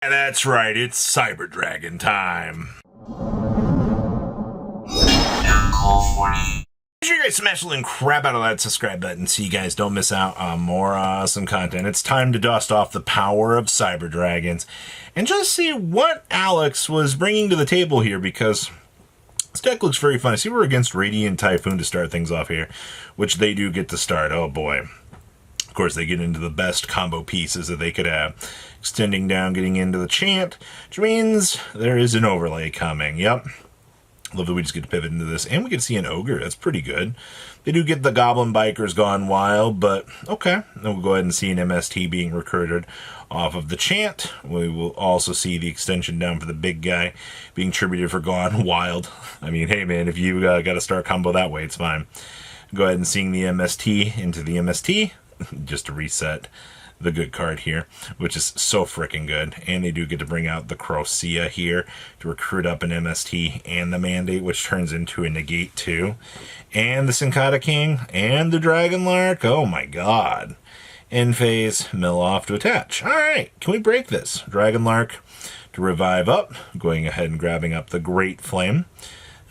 That's right, it's Cyber Dragon time. Make sure you guys smash the little crap out of that subscribe button so you guys don't miss out on more awesome content. It's time to dust off the power of Cyber Dragons and just see what Alex was bringing to the table here, because this deck looks very fun. I see we're against Radiant Typhoon to start things off here, which they do get to start. Oh boy. Of course, they get into the best combo pieces that they could have. Extending down, getting into the chant, which means there is an overlay coming. Yep. Love that we just get to pivot into this. And we can see an ogre. That's pretty good. They do get the goblin bikers gone wild, but okay. Then we'll go ahead and see an MST being recruited off of the chant. We will also see the extension down for the big guy being tributed for gone wild. I mean, hey man, if you got to start combo that way, it's fine. Go ahead and seeing the MST into the MST. Just to reset the good card here, which is so freaking good. And they do get to bring out the Crocea here to recruit up an MST and the Mandate, which turns into a Negate too. And the Sincata King and the Dragon Lark. Oh my god. End phase, mill off to attach. Alright, can we break this? Dragon Lark to revive up. Going ahead and grabbing up the Great Flame.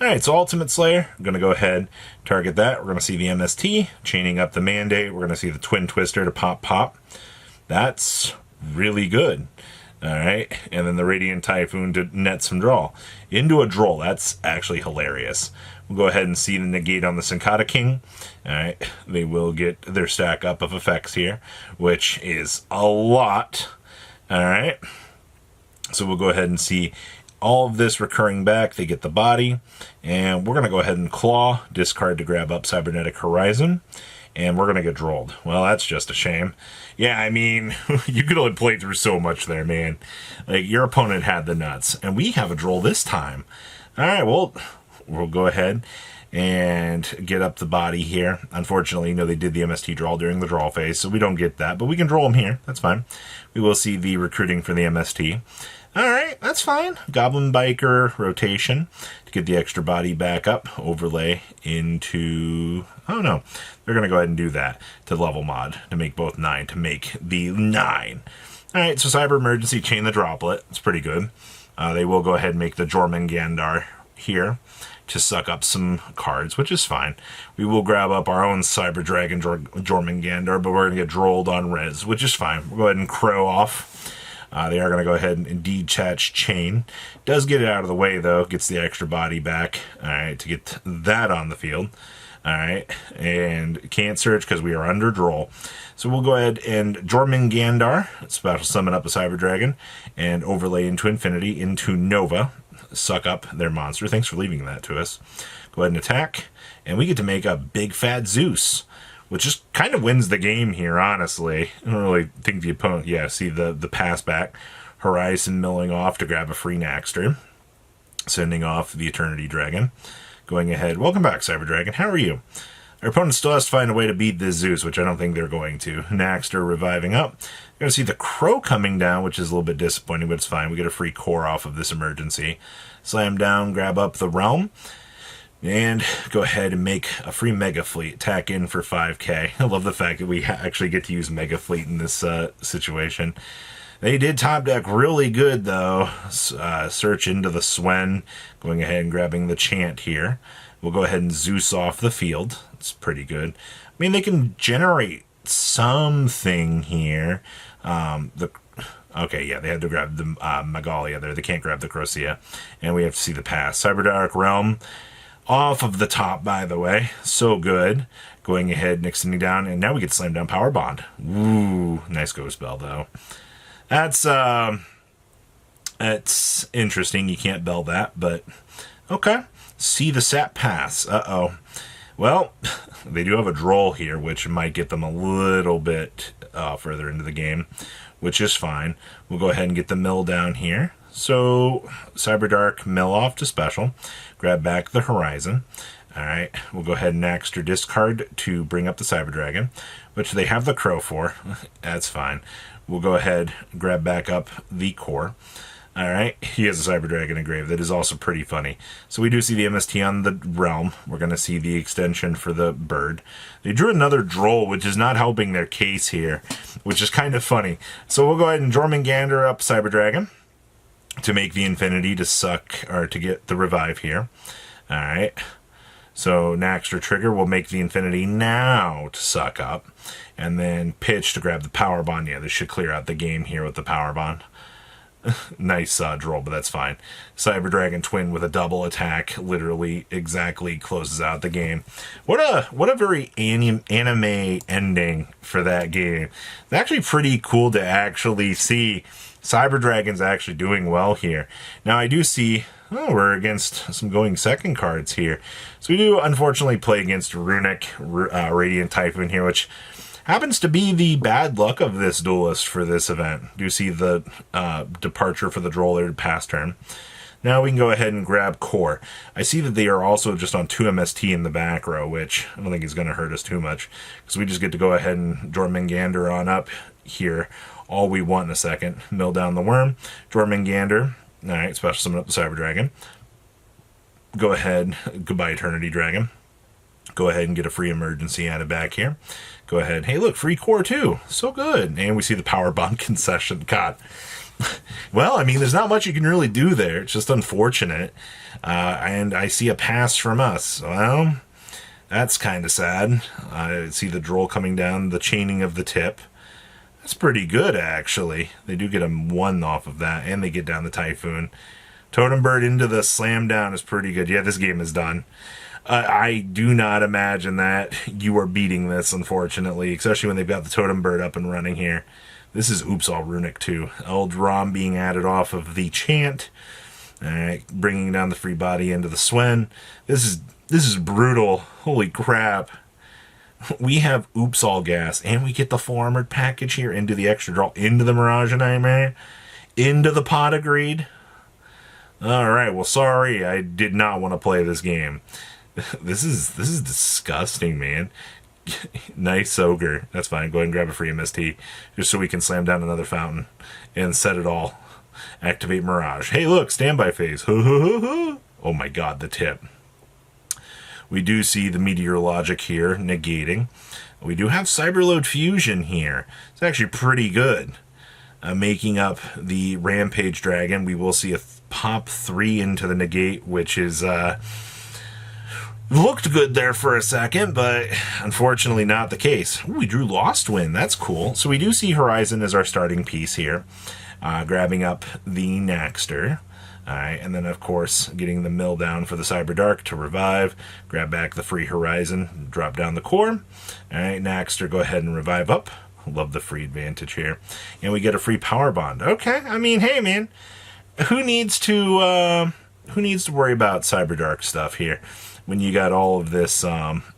Alright, so Ultimate Slayer, I'm going to go ahead, target that. We're going to see the MST, chaining up the Mandate. We're going to see the Twin Twister to pop. That's really good. Alright, and then the Radiant Typhoon to net some draw. Into a Droll, that's actually hilarious. We'll go ahead and see the Negate on the Sincata King. Alright, they will get their stack up of effects here, which is a lot. Alright, so we'll go ahead and see all of this recurring back. They get the body, and we're going to go ahead and claw, discard to grab up Cybernetic Horizon, and we're going to get drolled. Well, that's just a shame. Yeah, I mean, you could only play through so much there, man. Like, your opponent had the nuts, and we have a droll this time. All right, well, we'll go ahead and get up the body here. Unfortunately, they did the MST draw during the draw phase, so we don't get that, but we can draw them here. That's fine. We will see the recruiting for the MST. Alright, that's fine. Goblin Biker rotation to get the extra body back up. Overlay into... Oh no, they're going to go ahead and do that to level mod to make both 9, to make the 9. Alright, so Cyber Emergency, chain the droplet. It's pretty good. They will go ahead and make the Jormungandr here to suck up some cards, which is fine. We will grab up our own Cyber Dragon Jormungandr, but we're going to get drolled on res, which is fine. We'll go ahead and crow off. They are going to go ahead and detach chain. Does get it out of the way, though. Gets the extra body back. Alright, to get that on the field. Alright, and can't search because we are under droll. So we'll go ahead and Jormungandr, special summon up a Cyber Dragon, and overlay into infinity, into Nova. Suck up their monster. Thanks for leaving that to us. Go ahead and attack, and we get to make a big fat Zeus, which just kind of wins the game here, honestly. I don't really think the opponent... Yeah, see the pass back. Horizon milling off to grab a free Naxter. Sending off the Eternity Dragon. Going ahead. Welcome back, Cyber Dragon. How are you? Our opponent still has to find a way to beat this Zeus, which I don't think they're going to. Naxter reviving up. You're going to see the Crow coming down, which is a little bit disappointing, but it's fine. We get a free core off of this emergency. Slam down, grab up the Realm. And go ahead and make a free Mega Fleet. Tack in for 5k. I love the fact that we actually get to use Mega Fleet in this situation. They did top deck really good, though. Search into the Swen. Going ahead and grabbing the Chant here. We'll go ahead and Zeus off the field. It's pretty good. I mean, they can generate something here. Okay, yeah, they had to grab the Magalia there. They can't grab the Crocea. And we have to see the pass. Cyberdark Realm. Off of the top, by the way. So good. Going ahead and extending down, and now we get Slam Down Power Bond. Ooh, nice Ghost Spell, though. That's interesting. You can't bell that, but okay. See the Sap Pass. Uh-oh. Well, they do have a Droll here, which might get them a little bit further into the game, which is fine. We'll go ahead and get the mill down here. So, Cyberdark mill off to special. Grab back the Horizon. Alright, we'll go ahead and Naxter discard to bring up the Cyber Dragon, which they have the Crow for. That's fine. We'll go ahead, grab back up the core. Alright, he has a Cyber Dragon engraved. That is also pretty funny. So we do see the MST on the Realm. We're going to see the extension for the bird. They drew another Droll, which is not helping their case here, which is kind of funny. So we'll go ahead and Jormungandr up Cyber Dragon. to make the infinity to suck, or to get the revive here. All right. So Naxter trigger will make the infinity now to suck up. And then pitch to grab the power bond. Yeah, this should clear out the game here with the power bond. Nice droll, but that's fine. Cyber Dragon Twin with a double attack literally exactly closes out the game. What a very anime ending for that game. It's actually pretty cool to actually see Cyber Dragon's actually doing well here. Now I do see, oh, we're against some going second cards here. So we do unfortunately play against Runic Radiant Typhoon here, which happens to be the bad luck of this duelist for this event. Do you see the departure for the droll there to pass turn? Now we can go ahead and grab Core. I see that they are also just on 2 MST in the back row, which I don't think is going to hurt us too much, because we just get to go ahead and Jormungandr on up here. All we want in a second. Mill down the worm. Jormungandr. Alright, special summon up the Cyber Dragon. Go ahead. Goodbye, Eternity Dragon. Go ahead and get a free emergency added back here. Go ahead. Hey, look, free core too. So good. And we see the power bond concession. God. Well, I mean, there's not much you can really do there. It's just unfortunate. And I see a pass from us. Well, that's kind of sad. I see the droll coming down, the chaining of the tip. That's pretty good, actually. They do get a 1 off of that, and they get down the Typhoon. Totem Bird into the slam down is pretty good. Yeah, this game is done. I do not imagine that you are beating this, unfortunately, especially when they've got the Totem Bird up and running here. This is Oops All Runic too. Eldrom being added off of the Chant. Alright, bringing down the free body into the Swen. This is brutal. Holy crap. We have Oops All Gas, and we get the full armored package here into the extra draw, into the Mirage Nightmare, into the Pot of Greed. Alright, well, sorry, I did not want to play this game. This is disgusting, man. Nice ogre. That's fine. Go ahead and grab a free MST just so we can slam down another fountain and set it all. Activate Mirage. Hey, look, standby phase. Oh my god, the tip. We do see the Meteorologic here negating. We do have Cyberload Fusion here. It's actually pretty good. Making up the Rampage Dragon. We will see a pop 3 into the negate, which is looked good there for a second, but unfortunately not the case. Ooh, we drew Lost Wind. That's cool. So we do see Horizon as our starting piece here. Grabbing up the Naxter. Alright, and then of course getting the mill down for the Cyber Dark to revive. Grab back the free Horizon. Drop down the core. Alright, Naxter, go ahead and revive up. Love the free advantage here. And we get a free power bond. Okay, I mean, hey man. Who needs to worry about Cyber Dark stuff here when you got all of this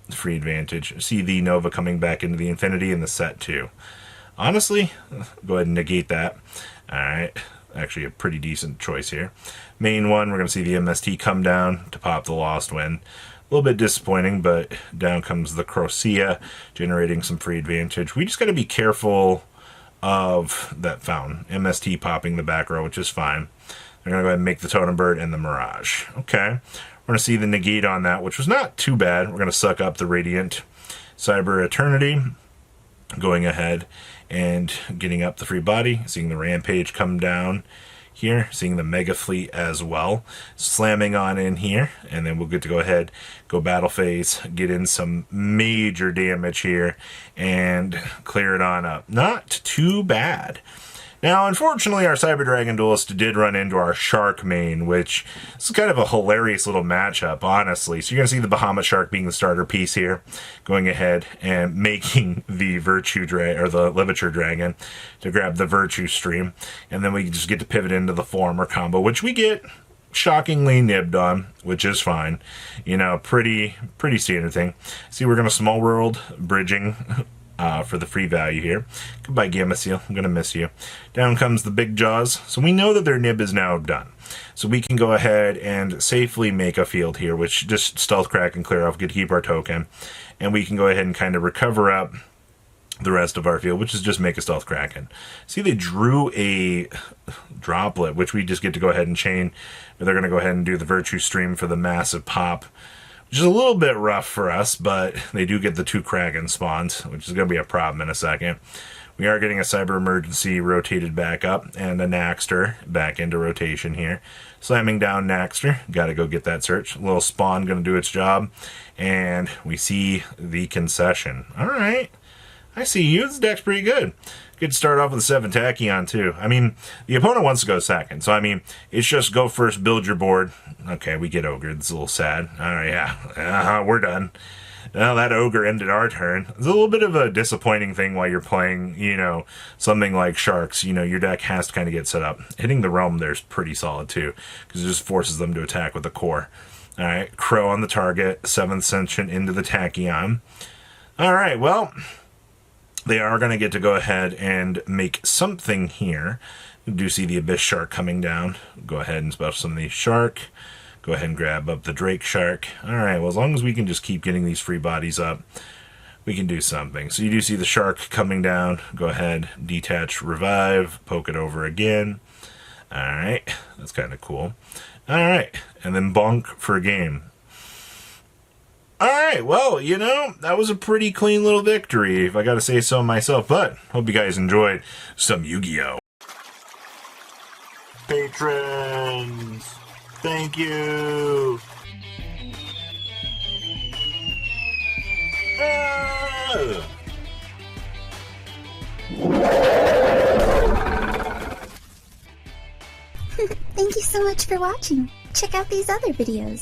free advantage? See the Nova coming back into the Infinity and the set too. Honestly, go ahead and negate that. Alright, actually a pretty decent choice here. Main one, we're going to see the MST come down to pop the Lost Wind. A little bit disappointing, but down comes the Crocea, generating some free advantage. We just got to be careful of that fountain. MST popping the back row, which is fine. They're going to go ahead and make the Totem Bird and the Mirage. Okay. We're going to see the negate on that, which was not too bad. We're going to suck up the Radiant Cyber Eternity. Going ahead and getting up the free body. Seeing the Rampage come down here. Seeing the Mega Fleet as well. Slamming on in here. And then we'll get to go ahead, go battle phase, get in some major damage here, and clear it on up. Not too bad. Now, unfortunately, our Cyber Dragon Duelist did run into our Shark main, which is kind of a hilarious little matchup, honestly. So you're going to see the Bahamut Shark being the starter piece here, going ahead and making the Virtue Dragon, or the Levature Dragon, to grab the Virtue Stream. And then we just get to pivot into the Former combo, which we get shockingly nibbed on, which is fine. You know, pretty standard thing. See, we're going to Small World bridging for the free value here. Goodbye, Gamma Seal. I'm going to miss you. Down comes the Big Jaws. So we know that their nib is now done. So we can go ahead and safely make a field here, which just stealth crack and clear off, get to keep our token. And we can go ahead and kind of recover up the rest of our field, which is just make a stealth kraken. See, they drew a droplet, which we just get to go ahead and chain. They're going to go ahead and do the Virtue Stream for the massive pop, which is a little bit rough for us, but they do get the 2 Kraken spawns, which is going to be a problem in a second. We are getting a Cyber Emergency rotated back up, and a Naxter back into rotation here. Slamming down Naxter. Got to go get that search. Little Spawn going to do its job. And we see the concession. Alright. I see you. This deck's pretty good. Good to start off with a 7 Tachyon, too. I mean, the opponent wants to go second. So, I mean, it's just go first, build your board. Okay, we get Ogre. It's a little sad. Alright, yeah. We're done. Well, that Ogre ended our turn. It's a little bit of a disappointing thing while you're playing, you know, something like Sharks. You know, your deck has to kind of get set up. Hitting the Realm there's pretty solid, too, because it just forces them to attack with the core. Alright, Crow on the target, 7th Sentient into the Tachyon. Alright, well, they are going to get to go ahead and make something here. You do see the Abyss Shark coming down. Go ahead and special summon the Shark. Go ahead and grab up the Drake Shark. Alright, well, as long as we can just keep getting these free bodies up, we can do something. So you do see the Shark coming down. Go ahead, detach, revive, poke it over again. Alright, that's kind of cool. Alright, and then bonk for a game. Alright, well, you know, that was a pretty clean little victory, if I gotta say so myself, but hope you guys enjoyed some Yu-Gi-Oh! Patrons! Thank you! Ah! Thank you so much for watching. Check out these other videos.